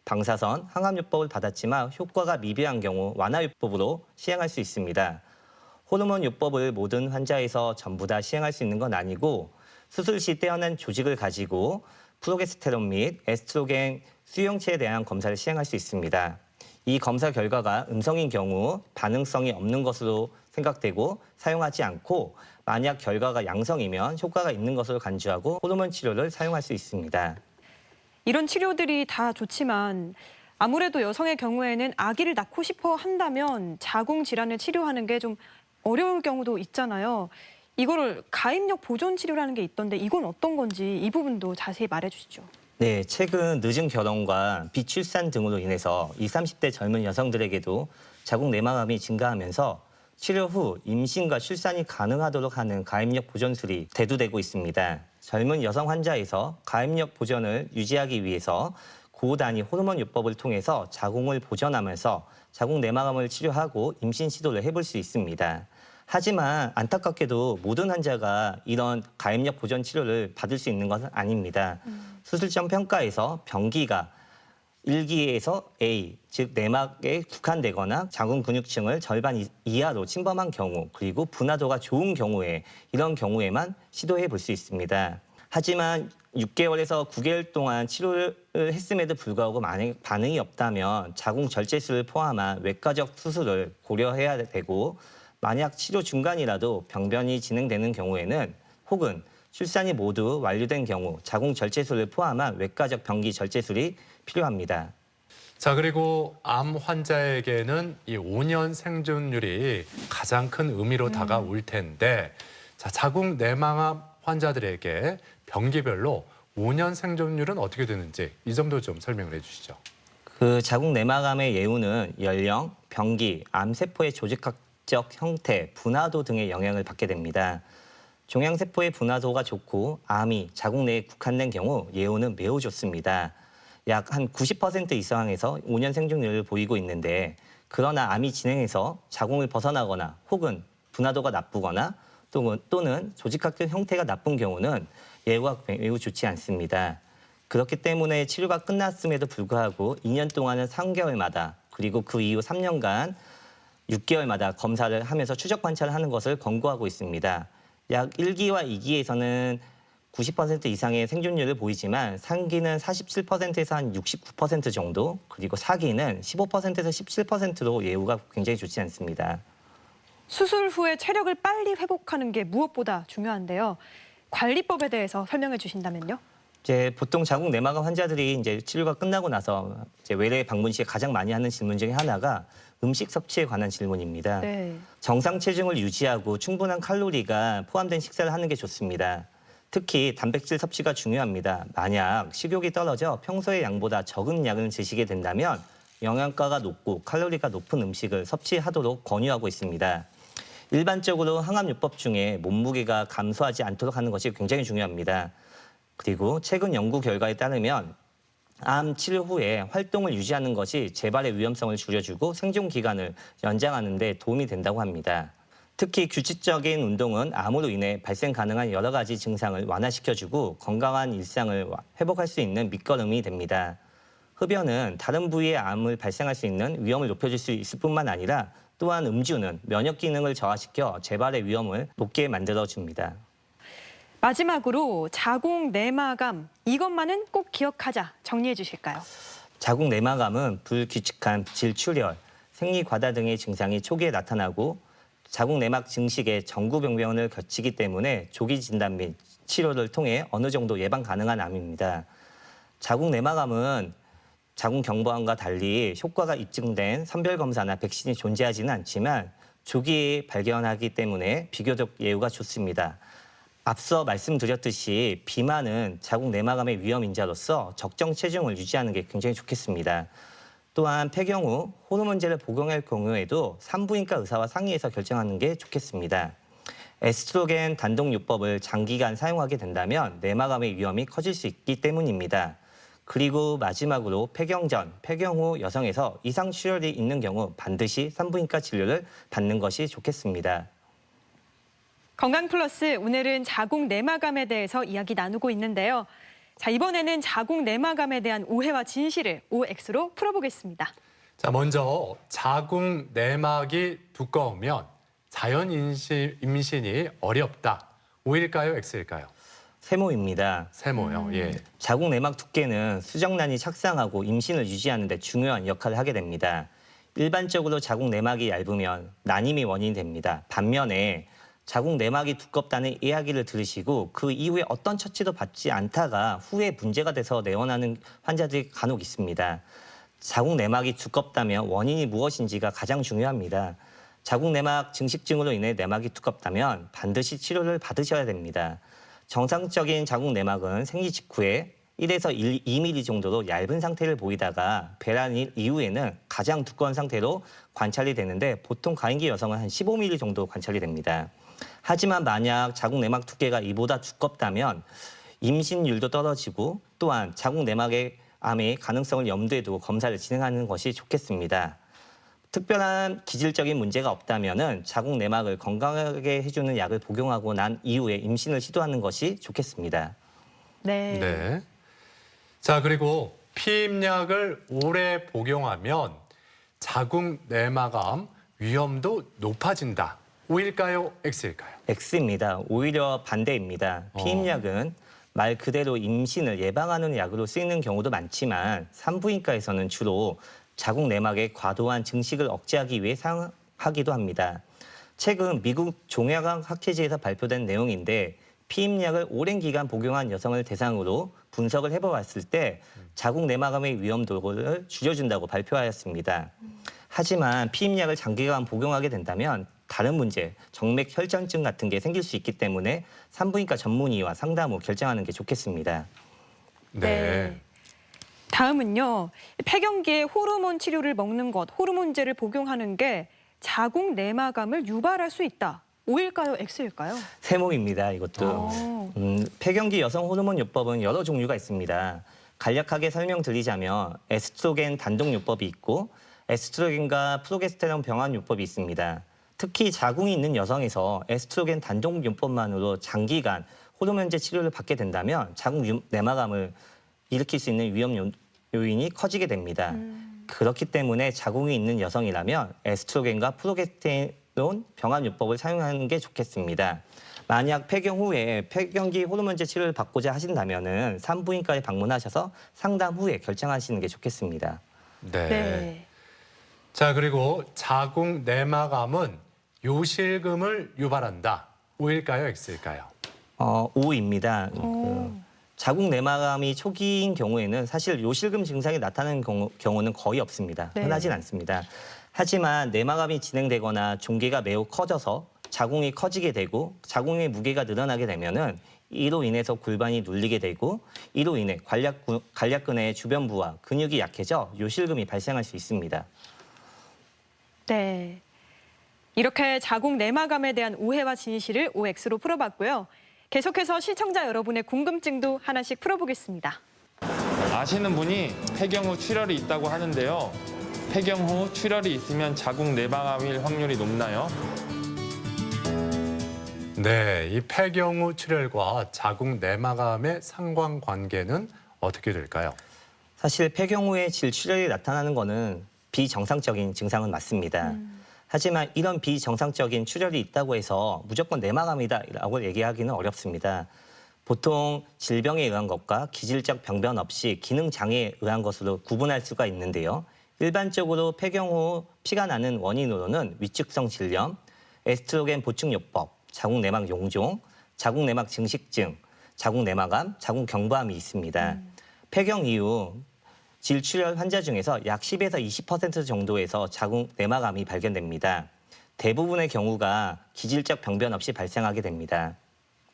방사선, 항암 요법을 받았지만 효과가 미비한 경우 완화 요법으로 시행할 수 있습니다. 호르몬 요법을 모든 환자에서 전부 다 시행할 수 있는 건 아니고 수술 시 뛰어난 조직을 가지고 프로게스테론 및 에스트로겐 수용체에 대한 검사를 시행할 수 있습니다. 이 검사 결과가 음성인 경우 반응성이 없는 것으로 생각되고 사용하지 않고 만약 결과가 양성이면 효과가 있는 것으로 간주하고 호르몬 치료를 사용할 수 있습니다. 이런 치료들이 다 좋지만 아무래도 여성의 경우에는 아기를 낳고 싶어 한다면 자궁 질환을 치료하는 게 좀 어려울 경우도 있잖아요. 이거를 가입력 보존 치료라는 게 있던데 이건 어떤 건지 이 부분도 자세히 말해 주시죠. 네, 최근 늦은 결혼과 비출산 등으로 인해서 20, 30대 젊은 여성들에게도 자궁 내막암이 증가하면서 치료 후 임신과 출산이 가능하도록 하는 가입력 보존술이 대두되고 있습니다. 젊은 여성 환자에서 가입력 보존을 유지하기 위해서 고단위 호르몬 요법을 통해서 자궁을 보존하면서 자궁 내막암을 치료하고 임신 시도를 해볼 수 있습니다. 하지만 안타깝게도 모든 환자가 이런 가입력 보존 치료를 받을 수 있는 것은 아닙니다. 수술전 평가에서 병기가 1기에서 A, 즉 내막에 국한되거나 자궁 근육층을 절반 이하로 침범한 경우, 그리고 분화도가 좋은 경우에 이런 경우에만 시도해 볼 수 있습니다. 하지만 6개월에서 9개월 동안 치료를 했음에도 불구하고 만약 반응이 없다면 자궁 절제술을 포함한 외과적 수술을 고려해야 되고 만약 치료 중간이라도 병변이 진행되는 경우에는 혹은 출산이 모두 완료된 경우 자궁 절제술을 포함한 외과적 병기 절제술이 필요합니다. 자, 그리고 암 환자에게는 이 5년 생존율이 가장 큰 의미로 다가올 텐데 자, 자궁 내막암 환자들에게 병기별로 5년 생존율은 어떻게 되는지 이 점도 좀 설명을 해 주시죠. 그 자궁 내막암의 예후는 연령, 병기, 암세포의 조직학적 형태, 분화도 등의 영향을 받게 됩니다. 종양세포의 분화도가 좋고 암이 자궁 내에 국한된 경우 예후는 매우 좋습니다. 약 한 90% 이상에서 5년 생존율을 보이고 있는데 그러나 암이 진행해서 자궁을 벗어나거나 혹은 분화도가 나쁘거나 또는 조직학적 형태가 나쁜 경우는 예후가 매우 좋지 않습니다. 그렇기 때문에 치료가 끝났음에도 불구하고 2년 동안은 3개월마다 그리고 그 이후 3년간 6개월마다 검사를 하면서 추적 관찰을 하는 것을 권고하고 있습니다. 약 1기와 2기에서는 90% 이상의 생존율을 보이지만 3기는 47%에서 한 69% 정도, 그리고 4기는 15%에서 17%로 예후가 굉장히 좋지 않습니다. 수술 후에 체력을 빨리 회복하는 게 무엇보다 중요한데요. 관리법에 대해서 설명해 주신다면요. 이제 보통 자궁 내막암 환자들이 이제 치료가 끝나고 나서 이제 외래 방문 시에 가장 많이 하는 질문 중에 하나가 음식 섭취에 관한 질문입니다. 네. 정상 체중을 유지하고 충분한 칼로리가 포함된 식사를 하는 게 좋습니다. 특히 단백질 섭취가 중요합니다. 만약 식욕이 떨어져 평소의 양보다 적은 양을 드시게 된다면 영양가가 높고 칼로리가 높은 음식을 섭취하도록 권유하고 있습니다. 일반적으로 항암요법 중에 몸무게가 감소하지 않도록 하는 것이 굉장히 중요합니다. 그리고 최근 연구 결과에 따르면 암 치료 후에 활동을 유지하는 것이 재발의 위험성을 줄여주고 생존 기간을 연장하는 데 도움이 된다고 합니다. 특히 규칙적인 운동은 암으로 인해 발생 가능한 여러 가지 증상을 완화시켜주고 건강한 일상을 회복할 수 있는 밑거름이 됩니다. 흡연은 다른 부위의 암을 발생할 수 있는 위험을 높여줄 수 있을 뿐만 아니라 또한 음주는 면역 기능을 저하시켜 재발의 위험을 높게 만들어줍니다. 마지막으로 자궁 내막암 이것만은 꼭 기억하자 정리해 주실까요? 자궁 내막암은 불규칙한 질출혈, 생리과다 등의 증상이 초기에 나타나고 자궁 내막 증식에 전구병변을 거치기 때문에 조기 진단 및 치료를 통해 어느 정도 예방 가능한 암입니다. 자궁 내막암은 자궁 경부암과 달리 효과가 입증된 선별검사나 백신이 존재하지는 않지만 조기에 발견하기 때문에 비교적 예후가 좋습니다. 앞서 말씀드렸듯이 비만은 자궁 내막암의 위험 인자로서 적정 체중을 유지하는 게 굉장히 좋겠습니다. 또한 폐경 후 호르몬제를 복용할 경우에도 산부인과 의사와 상의해서 결정하는 게 좋겠습니다. 에스트로겐 단독요법을 장기간 사용하게 된다면 내막암의 위험이 커질 수 있기 때문입니다. 그리고 마지막으로 폐경 전, 폐경 후 여성에서 이상 출혈이 있는 경우 반드시 산부인과 진료를 받는 것이 좋겠습니다. 건강 플러스 오늘은 자궁 내막암에 대해서 이야기 나누고 있는데요. 자, 이번에는 자궁 내막암에 대한 오해와 진실을 OX로 풀어보겠습니다. 자, 먼저 자궁 내막이 두꺼우면 자연 임신이 어렵다. O일까요, X일까요? 세모입니다. 세모요. 예. 자궁 내막 두께는 수정란이 착상하고 임신을 유지하는 데 중요한 역할을 하게 됩니다. 일반적으로 자궁 내막이 얇으면 난임이 원인이 됩니다. 반면에 자궁 내막이 두껍다는 이야기를 들으시고 그 이후에 어떤 처치도 받지 않다가 후에 문제가 돼서 내원하는 환자들이 간혹 있습니다. 자궁 내막이 두껍다면 원인이 무엇인지가 가장 중요합니다. 자궁 내막 증식증으로 인해 내막이 두껍다면 반드시 치료를 받으셔야 됩니다. 정상적인 자궁 내막은 생리 직후에 1에서 2mm 정도로 얇은 상태를 보이다가 배란 이후에는 가장 두꺼운 상태로 관찰이 되는데 보통 가임기 여성은 한 15mm 정도 관찰이 됩니다. 하지만 만약 자궁 내막 두께가 이보다 두껍다면 임신율도 떨어지고 또한 자궁 내막의 암의 가능성을 염두에 두고 검사를 진행하는 것이 좋겠습니다. 특별한 기질적인 문제가 없다면 자궁 내막을 건강하게 해주는 약을 복용하고 난 이후에 임신을 시도하는 것이 좋겠습니다. 네. 네. 자, 그리고 피임약을 오래 복용하면 자궁 내막암 위험도 높아진다. O일까요, X일까요? X입니다. 오히려 반대입니다. 피임약은 말 그대로 임신을 예방하는 약으로 쓰이는 경우도 많지만 산부인과에서는 주로 자궁 내막의 과도한 증식을 억제하기 위해 사용하기도 합니다. 최근 미국 종양학 학회지에서 발표된 내용인데 피임약을 오랜 기간 복용한 여성을 대상으로 분석을 해보았을 때 자궁 내막암의 위험도를 줄여준다고 발표하였습니다. 하지만 피임약을 장기간 복용하게 된다면 다른 문제, 정맥 혈전증 같은 게 생길 수 있기 때문에 산부인과 전문의와 상담 후 결정하는 게 좋겠습니다. 네. 다음은요. 폐경기에 호르몬 치료를 먹는 것, 호르몬제를 복용하는 게 자궁 내막암을 유발할 수 있다. O일까요, X일까요? 세모입니다. 이것도. 폐경기 여성 호르몬 요법은 여러 종류가 있습니다. 간략하게 설명드리자면 에스트로겐 단독 요법이 있고 에스트로겐과 프로게스테론 병합 요법이 있습니다. 특히 자궁이 있는 여성에서 에스트로겐 단독요법만으로 장기간 호르몬제 치료를 받게 된다면 자궁 내막암을 일으킬 수 있는 위험 요인이 커지게 됩니다. 그렇기 때문에 자궁이 있는 여성이라면 에스트로겐과 프로게스테론 병합요법을 사용하는 게 좋겠습니다. 만약 폐경 후에 폐경기 호르몬제 치료를 받고자 하신다면은 산부인과에 방문하셔서 상담 후에 결정하시는 게 좋겠습니다. 네. 네. 자, 그리고 자궁 내막암은 요실금을 유발한다. O일까요, X일까요? O입니다. 자궁 내막암이 초기인 경우에는 사실 요실금 증상이 나타나는 경우는 거의 없습니다. 네. 흔하진 않습니다. 하지만 내막암이 진행되거나 종괴가 매우 커져서 자궁이 커지게 되고 자궁의 무게가 늘어나게 되면은 이로 인해서 골반이 눌리게 되고 이로 인해 관략근의 주변부와 근육이 약해져 요실금이 발생할 수 있습니다. 네. 이렇게 자궁 내막암에 대한 오해와 진실을 OX로 풀어봤고요. 계속해서 시청자 여러분의 궁금증도 하나씩 풀어보겠습니다. 아시는 분이 폐경 후 출혈이 있다고 하는데요. 폐경 후 출혈이 있으면 자궁 내막암일 확률이 높나요? 네, 이 폐경 후 출혈과 자궁 내막암의 상관관계는 어떻게 될까요? 사실 폐경 후에 질출혈이 나타나는 것은 비정상적인 증상은 맞습니다. 하지만 이런 비정상적인 출혈이 있다고 해서 무조건 내막암이다라고 얘기하기는 어렵습니다. 보통 질병에 의한 것과 기질적 병변 없이 기능 장애에 의한 것으로 구분할 수가 있는데요. 일반적으로 폐경 후 피가 나는 원인으로는 위축성 질염, 에스트로겐 보충요법, 자궁 내막 용종, 자궁 내막 증식증, 자궁 내막암, 자궁 경부암이 있습니다. 폐경 이후 질출혈 환자 중에서 약 10에서 20% 정도에서 자궁 내막암이 발견됩니다. 대부분의 경우가 기질적 병변 없이 발생하게 됩니다.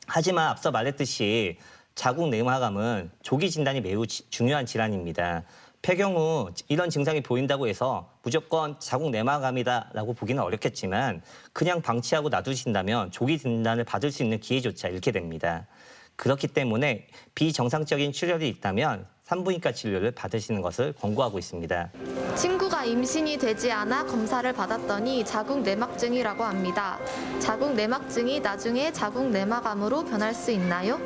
하지만 앞서 말했듯이 자궁 내막암은 조기 진단이 매우 중요한 질환입니다. 폐경 후 이런 증상이 보인다고 해서 무조건 자궁 내막암이다라고 보기는 어렵겠지만 그냥 방치하고 놔두신다면 조기 진단을 받을 수 있는 기회조차 잃게 됩니다. 그렇기 때문에 비정상적인 출혈이 있다면 산부인과 진료를 받으시는 것을 권고하고 있습니다. 친구가 임신이 되지 않아 검사를 받았더니 자궁 내막증이라고 합니다. 자궁 내막증이 나중에 자궁 내막암으로 변할 수 있나요?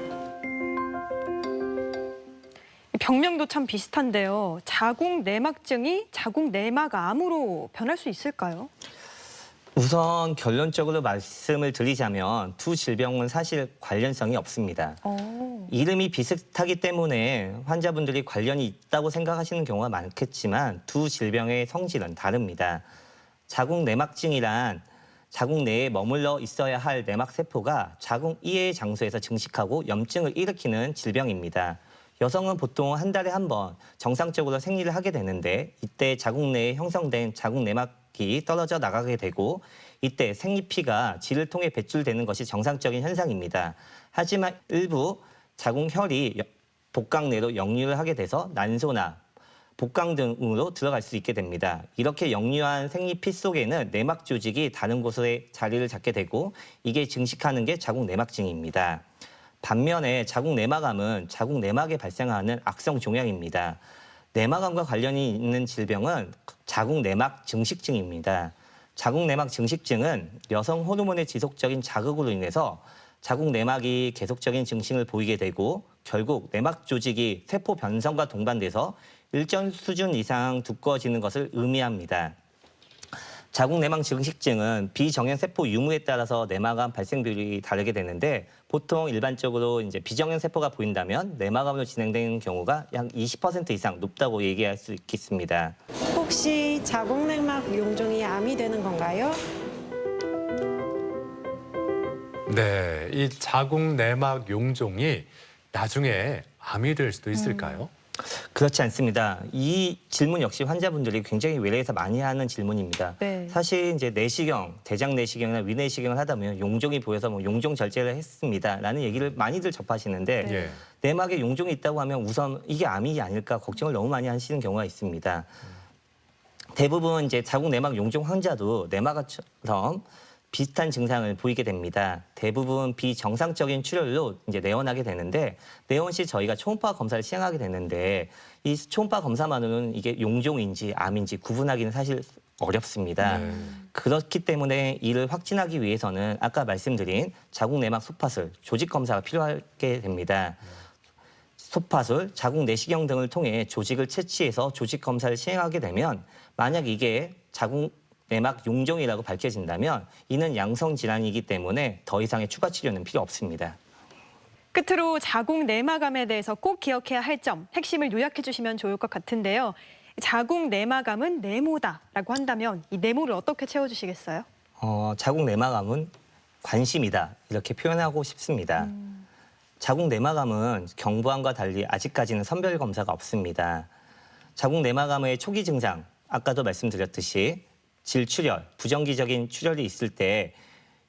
병명도 참 비슷한데요. 자궁 내막증이 자궁 내막암으로 변할 수 있을까요? 우선 결론적으로 말씀을 드리자면 두 질병은 사실 관련성이 없습니다. 이름이 비슷하기 때문에 환자분들이 관련이 있다고 생각하시는 경우가 많겠지만 두 질병의 성질은 다릅니다. 자궁 내막증이란 자궁 내에 머물러 있어야 할 내막세포가 자궁 이외의 장소에서 증식하고 염증을 일으키는 질병입니다. 여성은 보통 한 달에 한 번 정상적으로 생리를 하게 되는데 이때 자궁 내에 형성된 자궁 내막이 떨어져 나가게 되고 이때 생리피가 질을 통해 배출되는 것이 정상적인 현상입니다. 하지만 일부 자궁혈이 복강 내로 역류를 하게 돼서 난소나 복강 등으로 들어갈 수 있게 됩니다. 이렇게 역류한 생리피 속에는 내막 조직이 다른 곳에 자리를 잡게 되고 이게 증식하는 게 자궁 내막증입니다. 반면에 자궁 내막암은 자궁 내막에 발생하는 악성 종양입니다. 내막암과 관련이 있는 질병은 자궁 내막 증식증입니다. 자궁 내막 증식증은 여성 호르몬의 지속적인 자극으로 인해서 자궁 내막이 계속적인 증식을 보이게 되고 결국 내막 조직이 세포 변성과 동반돼서 일정 수준 이상 두꺼워지는 것을 의미합니다. 자궁 내막 증식증은 비정형 세포 유무에 따라서 내막암 발생 비율이 다르게 되는데 보통 일반적으로 이제 비정형 세포가 보인다면 내막암으로 진행되는 경우가 약 20% 이상 높다고 얘기할 수 있겠습니다. 혹시 자궁 내막 용종이 암이 되는 건가요? 네, 이 자궁 내막 용종이 나중에 암이 될 수도 있을까요? 그렇지 않습니다. 이 질문 역시 환자분들이 굉장히 외래에서 많이 하는 질문입니다. 네. 사실 이제 내시경, 대장 내시경이나 위내시경을 하다 보면 용종이 보여서 뭐 용종 절제를 했습니다라는 얘기를 많이들 접하시는데 예. 내막에 용종이 있다고 하면 우선 이게 암이 아닐까 걱정을 너무 많이 하시는 경우가 있습니다. 대부분 이제 자궁 내막 용종 환자도 내막암처럼 비슷한 증상을 보이게 됩니다. 대부분 비정상적인 출혈로 이제 내원하게 되는데 내원 시 저희가 초음파 검사를 시행하게 되는데 이 초음파 검사만으로는 이게 용종인지 암인지 구분하기는 사실 어렵습니다. 그렇기 때문에 이를 확진하기 위해서는 아까 말씀드린 자궁 내막 소파술 조직 검사가 필요하게 됩니다. 소파술, 자궁 내시경 등을 통해 조직을 채취해서 조직 검사를 시행하게 되면 만약 이게 자궁 내막 용종이라고 밝혀진다면 이는 양성 질환이기 때문에 더 이상의 추가 치료는 필요 없습니다. 끝으로 자궁 내막암에 대해서 꼭 기억해야 할 점, 핵심을 요약해 주시면 좋을 것 같은데요. 자궁 내막암은 네모다라고 한다면 이 네모를 어떻게 채워주시겠어요? 자궁 내막암은 관심이다 이렇게 표현하고 싶습니다. 자궁 내막암은 경부암과 달리 아직까지는 선별 검사가 없습니다. 자궁 내막암의 초기 증상, 아까도 말씀드렸듯이 질출혈, 부정기적인 출혈이 있을 때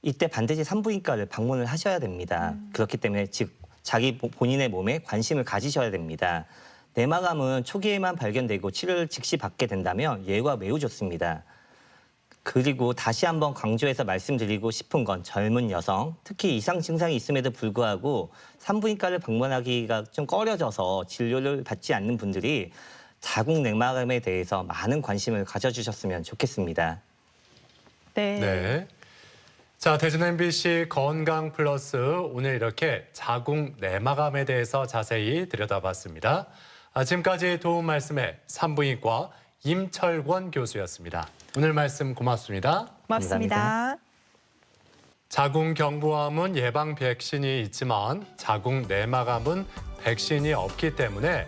이때 반드시 산부인과를 방문을 하셔야 됩니다. 그렇기 때문에 즉 자기 본인의 몸에 관심을 가지셔야 됩니다. 내막암은 초기에만 발견되고 치료를 즉시 받게 된다면 예후가 매우 좋습니다. 그리고 다시 한번 강조해서 말씀드리고 싶은 건 젊은 여성, 특히 이상 증상이 있음에도 불구하고 산부인과를 방문하기가 좀 꺼려져서 진료를 받지 않는 분들이 자궁 내막암에 대해서 많은 관심을 가져주셨으면 좋겠습니다. 네. 자, 대전 MBC 건강 플러스 오늘 이렇게 자궁 내막암에 대해서 자세히 들여다봤습니다. 지금까지 도움 말씀에 산부인과 임철권 교수였습니다. 오늘 말씀 고맙습니다. 고맙습니다. 감사합니다. 자궁 경부암은 예방 백신이 있지만 자궁 내막암은 백신이 없기 때문에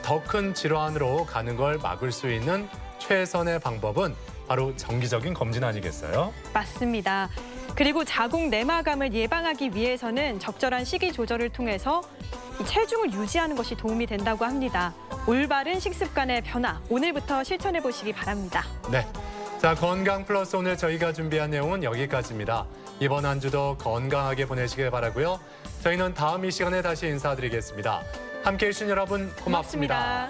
더 큰 질환으로 가는 걸 막을 수 있는 최선의 방법은 바로 정기적인 검진 아니겠어요? 맞습니다. 그리고 자궁 내막암을 예방하기 위해서는 적절한 식이 조절을 통해서 이 체중을 유지하는 것이 도움이 된다고 합니다. 올바른 식습관의 변화, 오늘부터 실천해 보시기 바랍니다. 네. 자, 건강 플러스 오늘 저희가 준비한 내용은 여기까지입니다. 이번 한 주도 건강하게 보내시길 바라고요. 저희는 다음 이 시간에 다시 인사드리겠습니다. 함께해 주신 여러분 고맙습니다.